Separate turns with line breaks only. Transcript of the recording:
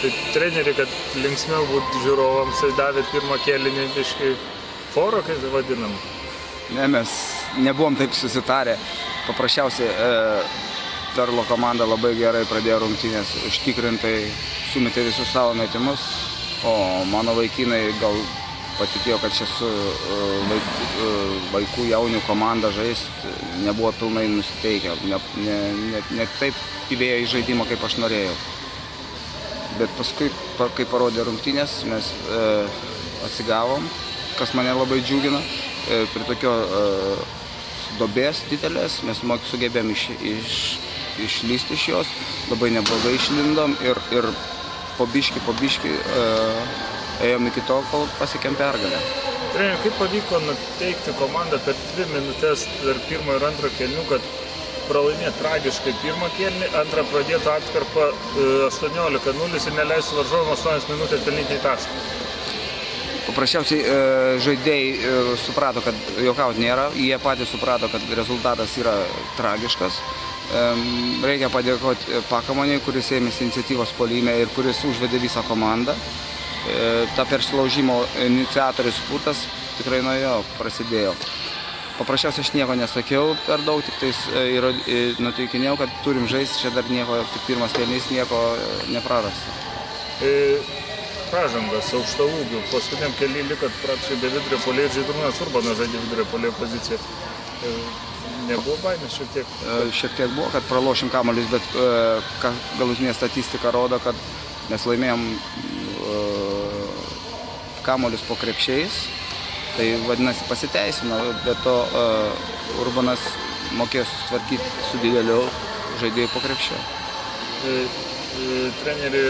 Tai treneri, kad linksmiau būtų žiūrovams, tai davė pirmą kėlinį biškai foro, kaip tai vadinam?
Ne, mes nebuvom taip susitarę. Paprasčiausiai Perlo komanda labai gerai pradėjo rungtynės, užtikrintai sumetė visus savo metimus, o mano vaikinai gal patikėjo, kad čia su vaikų jaunių komanda žaist, nebuvo pilnai nusiteikę, ne taip įvėjo į žaidimą, kaip aš norėjau. Bet paskui, kai parodė rungtynės, mes atsigavom, kas mane labai džiugina. Prie tokio duobės didelės mes sugebėjom išlysti iš jos, labai neblogai išlindom ir po biškį ėjom iki to, kol pasiekėm pergalę.
Treneri, kaip pavyko nuteikti komandą per 2 minutės per pirmą ir antrą kėlinių, kad pralaimėti tragiškai pirmą kėlinį, antrą pradėtų atkarpą 18-0 ir neleistų varžovam 8 minutės pelnyti į tašką?
Paprasčiausiai žaidėjai suprato, kad juokaut nėra, jie patys suprato, kad rezultatas yra tragiškas. Reikia padėkoti Pakamoniui, kuris ėmėsi iniciatyvos puolime ir kuris užvedė visą komandą. Ta persilaužimo iniciatorius Putas tikrai nuo jo prasidėjo. Paprasčiausiai aš nieko nesakiau per daug, tik tais nuteikinėjau, kad turim žaisti, čia dar nieko, tik pirmas kėlinys, nieko neprarasta.
Pražangas, aukšta ūgių, paskutiniam kely likot praktiškai be vidurio puolėjo ir Žydrūnas Urbanas žaidė vidurio puolėjo poziciją. Nebuvo baimės šiek tiek?
Šiek tiek buvo, kad pralošim kamuolius, bet galutinė statistika rodo, kad mes laimėjom kamuolius po krepšiais. Tai vadinasi pasiteisino, bet to Urbanas mokėjo susitvarkyti su dideliu žaidėjų po krepšio.
Treneri,